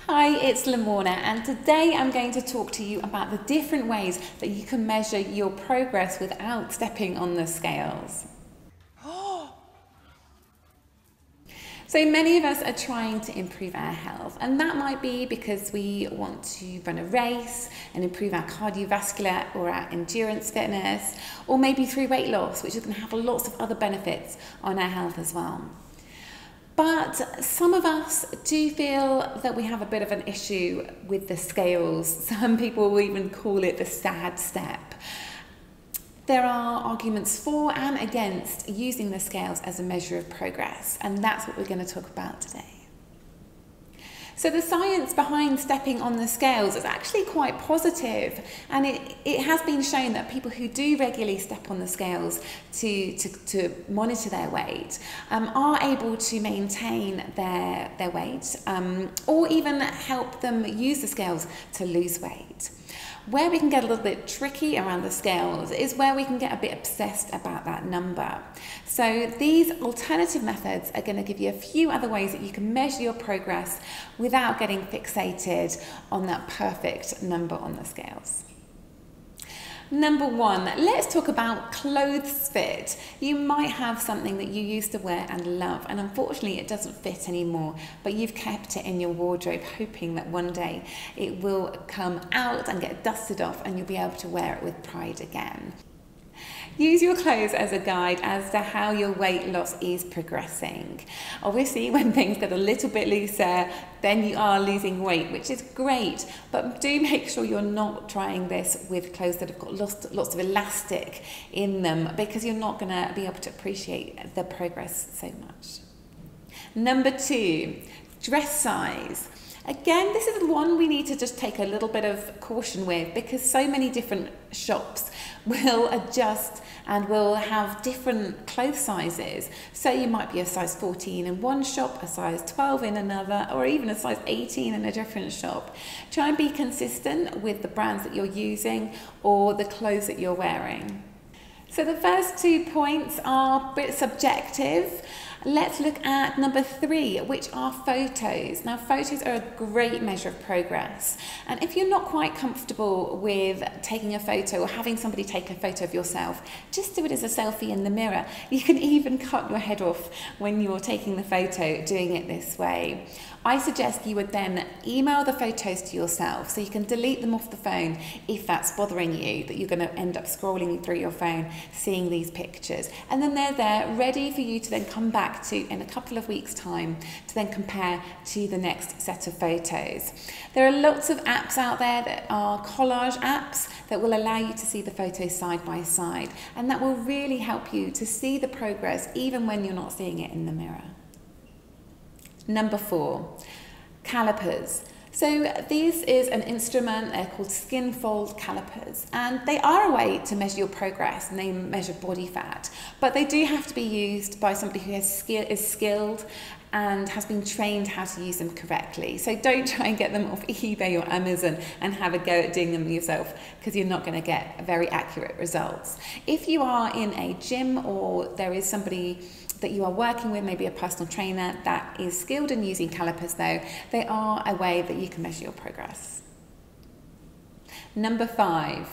Hi, it's Lamorna, and today I'm going to talk to you about the different ways that you can measure your progress without stepping on the scales. So many of us are trying to improve our health, and that might be because we want to run a race and improve our cardiovascular or our endurance fitness, or maybe through weight loss, which is going to have lots of other benefits on our health as well. But some of us do feel that we have a bit of an issue with the scales. Some people will even call it the sad step. There are arguments for and against using the scales as a measure of progress, and that's what we're going to talk about today. So the science behind stepping on the scales is actually quite positive, and it has been shown that people who do regularly step on the scales to monitor their weight are able to maintain their weight or even help them use the scales to lose weight. Where we can get a little bit tricky around the scales is where we can get a bit obsessed about that number. So these alternative methods are going to give you a few other ways that you can measure your progress without getting fixated on that perfect number on the scales. Number one, let's talk about clothes fit. You might have something that you used to wear and love, and unfortunately it doesn't fit anymore, but you've kept it in your wardrobe hoping that one day it will come out and get dusted off and you'll be able to wear it with pride again. Use your clothes as a guide as to how your weight loss is progressing. Obviously, when things get a little bit looser, then you are losing weight, which is great, but do make sure you're not trying this with clothes that have got lots of elastic in them, because you're not going to be able to appreciate the progress so much. Number two, dress size. Again, this is one we need to just take a little bit of caution with, because so many different shops will adjust and will have different clothes sizes. So you might be a size 14 in one shop, a size 12 in another, or even a size 18 in a different shop. Try and be consistent with the brands that you're using or the clothes that you're wearing. So the first 2 points are a bit subjective. Let's look at number 3, which are photos. Now, photos are a great measure of progress. And if you're not quite comfortable with taking a photo or having somebody take a photo of yourself, just do it as a selfie in the mirror. You can even cut your head off when you're taking the photo doing it this way. I suggest you would then email the photos to yourself so you can delete them off the phone if that's bothering you, that you're going to end up scrolling through your phone seeing these pictures. And then they're there ready for you to then come back to in a couple of weeks' time to then compare to the next set of photos. There are lots of apps out there that are collage apps that will allow you to see the photos side by side, and that will really help you to see the progress even when you're not seeing it in the mirror. Number 4, calipers. So this is an instrument, they're called skin fold calipers, and they are a way to measure your progress, and they measure body fat, but they do have to be used by somebody who is skilled and has been trained how to use them correctly. So don't try and get them off eBay or Amazon and have a go at doing them yourself, because you're not going to get very accurate results. If you are in a gym or there is somebody that you are working with, maybe a personal trainer that is skilled in using calipers though, they are a way that you can measure your progress. Number 5,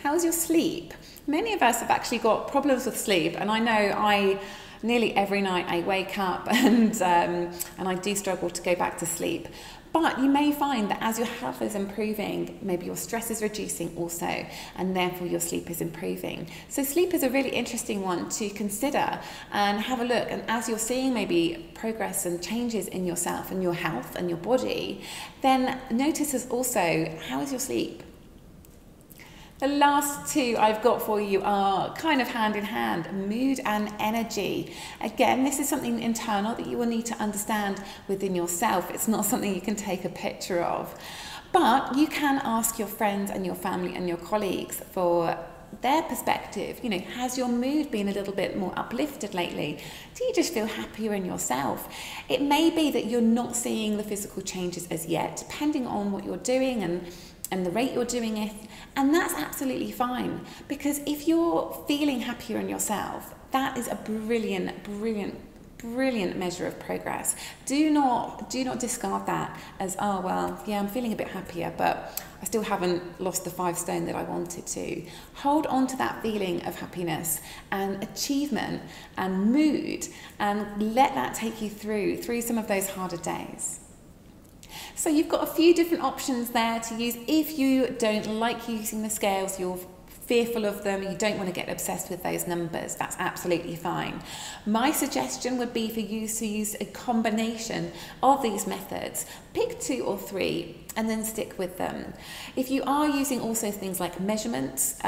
how's your sleep? Many of us have actually got problems with sleep, and I know nearly every night I wake up and I do struggle to go back to sleep. But you may find that as your health is improving, maybe your stress is reducing also, and therefore your sleep is improving. So sleep is a really interesting one to consider and have a look. And as you're seeing maybe progress and changes in yourself and your health and your body, then notice also, how is your sleep? The last 2 I've got for you are kind of hand in hand, mood and energy. Again, this is something internal that you will need to understand within yourself. It's not something you can take a picture of. But you can ask your friends and your family and your colleagues for their perspective. You know, has your mood been a little bit more uplifted lately? Do you just feel happier in yourself? It may be that you're not seeing the physical changes as yet, depending on what you're doing and the rate you're doing it, and that's absolutely fine, because if you're feeling happier in yourself, that is a brilliant brilliant measure of progress. Do not discard that as, oh well, yeah, I'm feeling a bit happier, but I still haven't lost the 5 stone that I wanted to. Hold on to that feeling of happiness and achievement and mood, and let that take you through some of those harder days. So you've got a few different options there to use. If you don't like using the scales, you're fearful of them, you don't want to get obsessed with those numbers, that's absolutely fine. My suggestion would be for you to use a combination of these methods. Pick 2 or 3 and then stick with them. If you are using also things like measurements,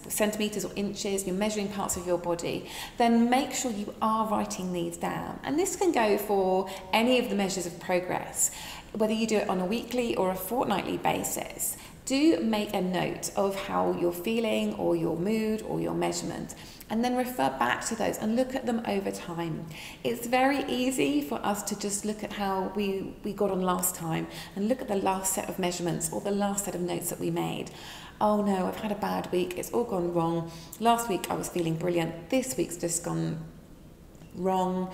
centimetres or inches, you're measuring parts of your body, then make sure you are writing these down. And this can go for any of the measures of progress, whether you do it on a weekly or a fortnightly basis. Do make a note of how you're feeling, or your mood, or your measurement, and then refer back to those and look at them over time. It's very easy for us to just look at how we got on last time and look at the last set of measurements or the last set of notes that we made. Oh no, I've had a bad week, it's all gone wrong. Last week I was feeling brilliant, this week's just gone wrong.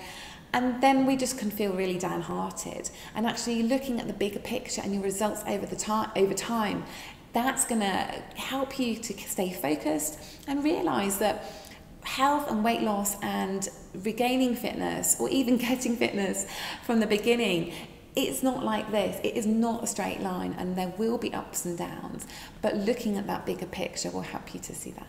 And then we just can feel really downhearted. And actually looking at the bigger picture and your results over time, that's going to help you to stay focused and realise that health and weight loss and regaining fitness, or even getting fitness from the beginning, it's not like this. It is not a straight line, and there will be ups and downs. But looking at that bigger picture will help you to see that.